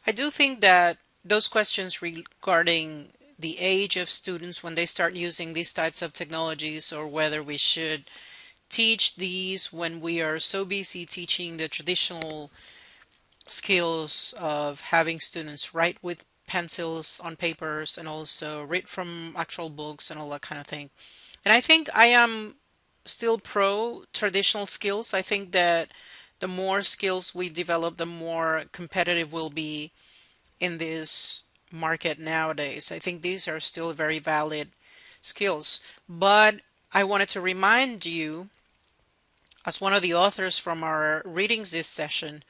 I do think that those questions regarding the age of students when they start using these types of technologies, or whether we should teach these when we are so busy teaching the traditional skills of having students write with pencils on papers and also read from actual books and all that kind of thing. And I think I am still pro traditional skills. I think that the more skills we develop, the more competitive we'll be in this market nowadays. I think these are still very valid skills. But I wanted to remind you, as one of the authors from our readings this session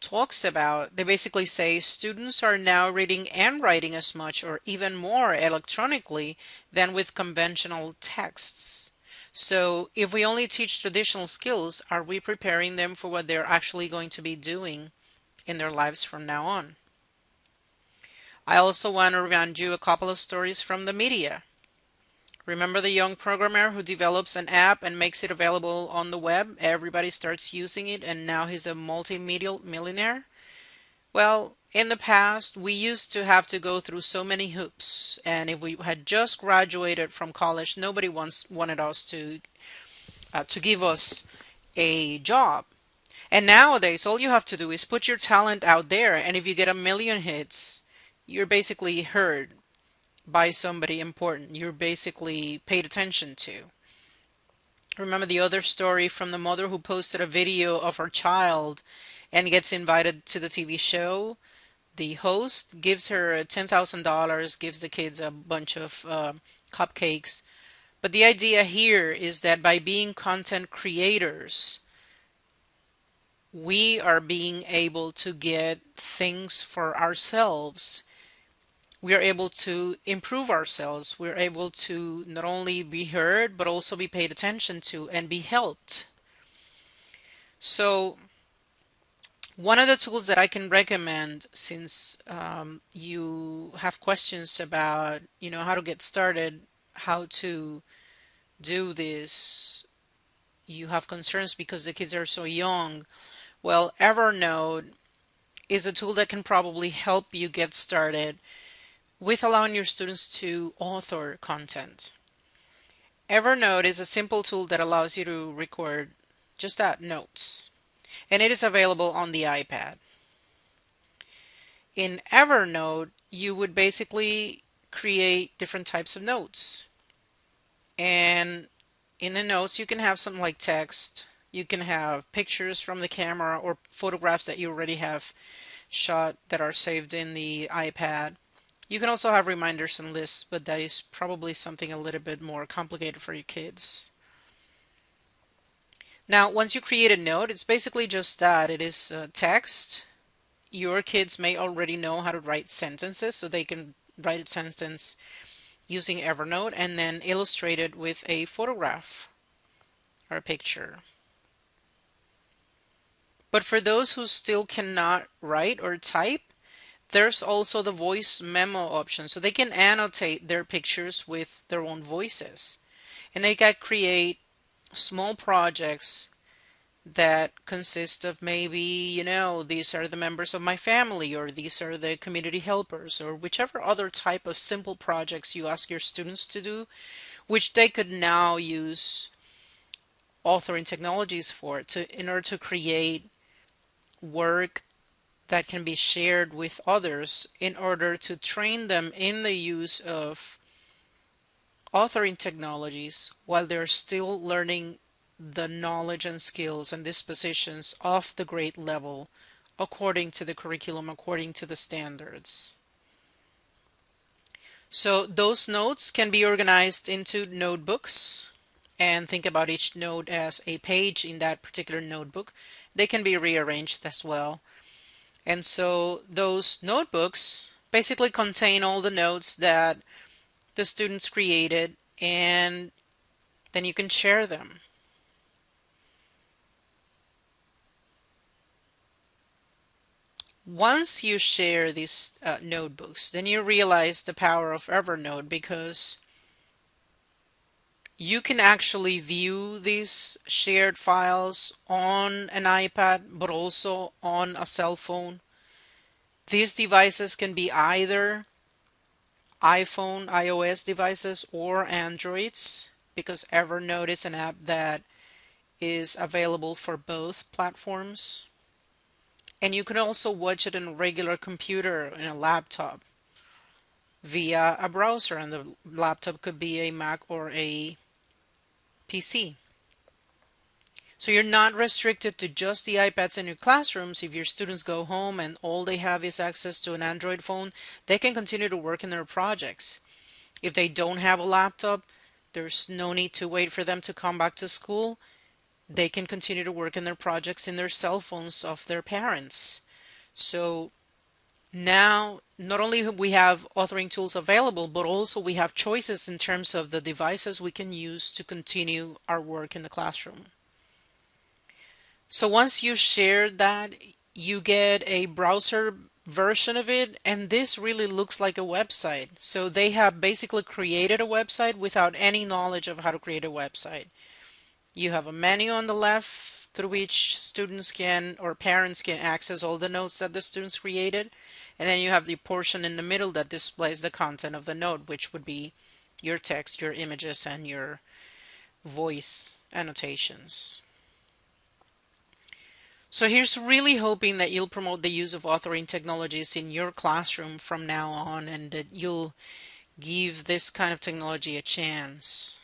talks about, they basically say students are now reading and writing as much or even more electronically than with conventional texts. So if we only teach traditional skills, are we preparing them for what they're actually going to be doing in their lives from now on? I also want to remind you a couple of stories from the media. Remember the young programmer who develops an app and makes it available on the web? Everybody starts using it, and now he's a multimedia millionaire. Well, in the past, we used to have to go through so many hoops, and if we had just graduated from college, nobody wanted us to give us a job. And nowadays, all you have to do is put your talent out there, and if you get a million hits, you're basically heard by somebody important. You're basically paid attention to. Remember the other story from the mother who posted a video of her child and gets invited to the TV show? The host gives her $10,000, gives the kids a bunch of cupcakes. But the idea here is that by being content creators, we are being able to get things for ourselves. We are able to improve ourselves. We're able to not only be heard, but also be paid attention to and be helped. So, one of the tools that I can recommend, since you have questions about, how to get started, how to do this, you have concerns because the kids are so young. Well, Evernote is a tool that can probably help you get started with allowing your students to author content. Evernote is a simple tool that allows you to record just that, notes, and it is available on the iPad. In Evernote, you would basically create different types of notes. And in the notes, you can have something like text. You can have pictures from the camera or photographs that you already have shot that are saved in the iPad. You can also have reminders and lists, but that is probably something a little bit more complicated for your kids. Now, once you create a note, it's basically just that. It is text. Your kids may already know how to write sentences, so they can write a sentence using Evernote and then illustrate it with a photograph or a picture. But for those who still cannot write or type, there's also the voice memo option. So they can annotate their pictures with their own voices. And they can create small projects that consist of maybe, these are the members of my family, or these are the community helpers, or whichever other type of simple projects you ask your students to do, which they could now use authoring technologies for in order to create work that can be shared with others in order to train them in the use of authoring technologies while they're still learning the knowledge and skills and dispositions of the grade level according to the curriculum, according to the standards. So those notes can be organized into notebooks, and think about each note as a page in that particular notebook. They can be rearranged as well. And so those notebooks basically contain all the notes that the students created, and then you can share them. Once you share these notebooks, then you realize the power of Evernote, because you can actually view these shared files on an iPad, but also on a cell phone. These devices can be either iPhone, iOS devices or Androids, because Evernote is an app that is available for both platforms. And you can also watch it in a regular computer, in a laptop, via a browser, and the laptop could be a Mac or a PC. So you're not restricted to just the iPads in your classrooms. If your students go home and all they have is access to an Android phone, they can continue to work in their projects. If they don't have a laptop, there's no need to wait for them to come back to school. They can continue to work in their projects in their cell phones of their parents. So now, not only we have authoring tools available, but also we have choices in terms of the devices we can use to continue our work in the classroom. So once you share that, you get a browser version of it, and this really looks like a website. So they have basically created a website without any knowledge of how to create a website. You have a menu on the left through which students can or parents can access all the notes that the students created. And then you have the portion in the middle that displays the content of the note, which would be your text, your images, and your voice annotations. So here's really hoping that you'll promote the use of authoring technologies in your classroom from now on, and that you'll give this kind of technology a chance.